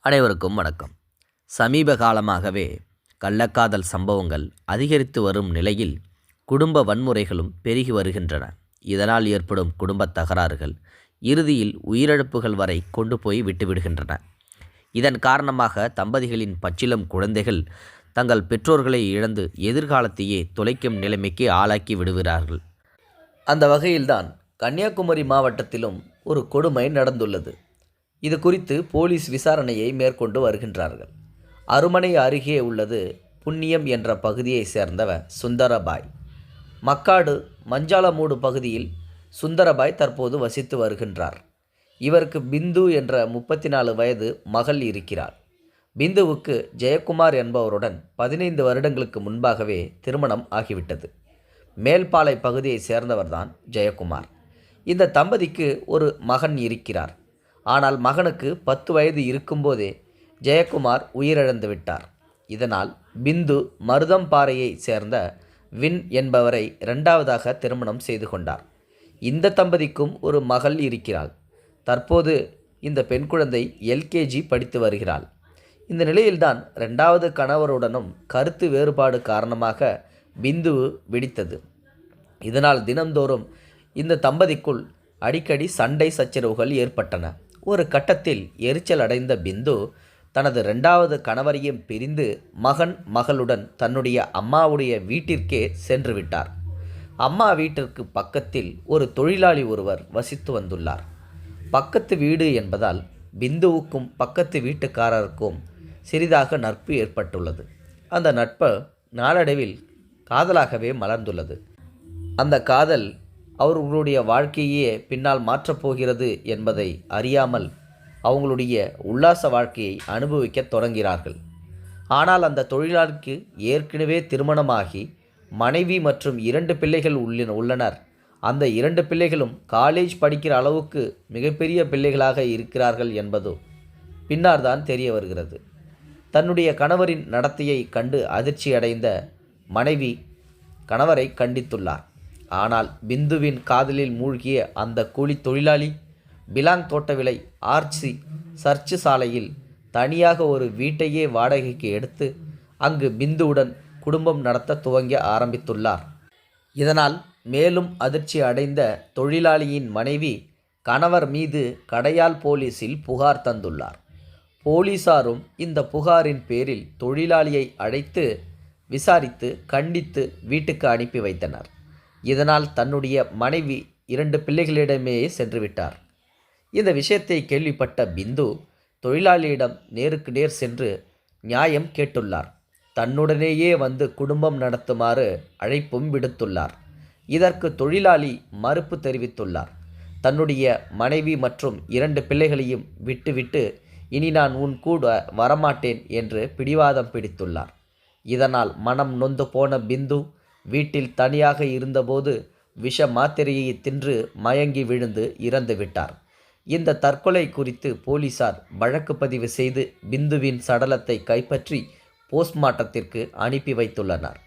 அனைவருக்கும் வணக்கம். சமீப காலமாகவே கள்ளக்காதல் சம்பவங்கள் அதிகரித்து வரும் நிலையில் குடும்ப வன்முறைகளும் பெருகி வருகின்றன. இதனால் ஏற்படும் குடும்ப தகராறுகள் இறுதியில் உயிரிழப்புகள் வரை கொண்டு போய் விட்டுவிடுகின்றன. இதன் காரணமாக தம்பதிகளின் பச்சிளம் குழந்தைகள் தங்கள் பெற்றோர்களை இழந்து எதிர்காலத்தையே தொலைக்கும் நிலைமைக்கு ஆளாக்கி விடுகிறார்கள். அந்த வகையில்தான் கன்னியாகுமரி மாவட்டத்திலும் ஒரு கொடுமை நடந்துள்ளது. இது குறித்து போலீஸ் விசாரணையை மேற்கொண்டு வருகின்றார்கள். அருமனை அருகே உள்ளது புண்ணியம் என்ற பகுதியை சேர்ந்தவர் சுந்தரபாய். மக்காடு மஞ்சாலமூடு பகுதியில் சுந்தரபாய் தற்போது வசித்து வருகின்றார். இவருக்கு பிந்து என்ற 34 வயது மகள் இருக்கிறார். பிந்துவுக்கு ஜெயக்குமார் என்பவருடன் 15 வருடங்களுக்கு முன்பாகவே திருமணம் ஆகிவிட்டது. மேல்பாலை பகுதியை சேர்ந்தவர்தான் ஜெயக்குமார். இந்த தம்பதிக்கு ஒரு மகன் இருக்கிறார். ஆனால் மகனுக்கு 10 வயது இருக்கும்போதே ஜெயக்குமார் உயிரிழந்து விட்டார். இதனால் பிந்து மருதம்பாறையை சேர்ந்த வின் என்பவரை இரண்டாவதாக திருமணம் செய்து கொண்டார். இந்த தம்பதிக்கும் ஒரு மகள் இருக்கிறாள். தற்போது இந்த பெண் குழந்தை எல்கேஜி படித்து வருகிறாள். இந்த நிலையில்தான் இரண்டாவது கணவருடனும் கருத்து வேறுபாடு காரணமாக பிந்து வெடித்தது. இதனால் தினந்தோறும் இந்த தம்பதிக்குள் அடிக்கடி சண்டை சச்சரவுகள் ஏற்பட்டன. ஒரு கட்டத்தில் எரிச்சல் அடைந்த பிந்து தனது இரண்டாவது கணவரையும் பிரிந்து மகளுடன் தன்னுடைய அம்மாவுடைய வீட்டிற்கே சென்று விட்டார். அம்மா வீட்டிற்கு பக்கத்தில் ஒரு தொழிலாளி ஒருவர் வசித்து வந்துள்ளார். பக்கத்து வீடு என்பதால் பிந்துவுக்கும் பக்கத்து வீட்டுக்காரருக்கும் சிறிதாக நட்பு ஏற்பட்டுள்ளது. அந்த நட்பு நாளடைவில் காதலாகவே மலர்ந்துள்ளது. அந்த காதல் அவர்களுடைய வாழ்க்கையே பின்னால் மாற்றப்போகிறது என்பதை அறியாமல் அவங்களுடைய உல்லாச வாழ்க்கையை அனுபவிக்க தொடங்கிறார்கள். ஆனால் அந்த தொழிலாளிக்கு ஏற்கனவே திருமணமாகி மனைவி மற்றும் 2 பிள்ளைகள் உள்ளனர். அந்த 2 பிள்ளைகளும் காலேஜ் படிக்கிற அளவுக்கு மிகப்பெரிய பிள்ளைகளாக இருக்கிறார்கள் என்பது பின்னார்தான் தெரிய வருகிறது. தன்னுடைய கணவரின் நடத்தையை கண்டு அதிர்ச்சி அடைந்த மனைவி கணவரை கண்டித்துள்ளார். ஆனால் பிந்துவின் காதலில் மூழ்கிய அந்த கூலி தொழிலாளி பிலாங் தோட்ட விலை ஆர்ச்சி சர்ச்சு சாலையில் தனியாக ஒரு வீட்டையே வாடகைக்கு எடுத்து அங்கு பிந்துவுடன் குடும்பம் நடத்த துவங்க ஆரம்பித்துள்ளார். இதனால் மேலும் அதிர்ச்சி அடைந்த தொழிலாளியின் மனைவி கணவர் மீது கடையால் போலீஸில் புகார் தந்துள்ளார். போலீசாரும் இந்த புகாரின் பேரில் தொழிலாளியை அழைத்து விசாரித்து கண்டித்து வீட்டுக்கு அனுப்பி வைத்தனர். இதனால் தன்னுடைய மனைவி 2 பிள்ளைகளிடமே சென்று விட்டார். இந்த விஷயத்தை கேள்விப்பட்ட பிந்து தொழிலாளியிடம் நேருக்கு நேர் சென்று நியாயம் கேட்டுள்ளார். தன்னுடனேயே வந்து குடும்பம் நடத்துமாறு அழைப்பும் விடுத்துள்ளார். இதற்கு தொழிலாளி மறுப்பு தெரிவித்துள்ளார். தன்னுடைய மனைவி மற்றும் 2 பிள்ளைகளையும் விட்டுவிட்டு இனி நான் உன் கூட வரமாட்டேன் என்று பிடிவாதம் பிடித்துள்ளார். இதனால் மனம் நொந்து போன பிந்து வீட்டில் தனியாக இருந்தபோது விஷ மாத்திரையை தின்று மயங்கி விழுந்து இறந்து விட்டார். இந்த தற்கொலை குறித்து போலீசார் வழக்கு பதிவு செய்து பிந்துவின் சடலத்தை கைப்பற்றி போஸ்ட்மார்ட்டத்திற்கு அனுப்பி வைத்துள்ளனர்.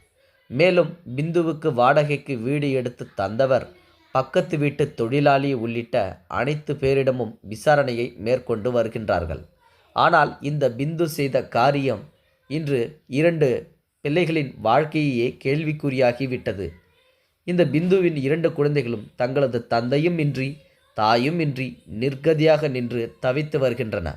மேலும் பிந்துவுக்கு வாடகைக்கு வீடு எடுத்து தந்தவர், பக்கத்து வீட்டு தொழிலாளி உள்ளிட்ட அனைத்து பேரிடமும் விசாரணையை மேற்கொண்டு வருகின்றார்கள். ஆனால் இந்த பிந்து செய்த காரியம் இன்று 2 பிள்ளைகளின் வாழ்க்கையே கேள்விக்குறியாகிவிட்டது. இந்த பிந்துவின் 2 குழந்தைகளும் தங்களது தந்தையும் இன்றி தாயும் இன்றி நிர்கதியாக நின்று தவித்து வருகின்றன.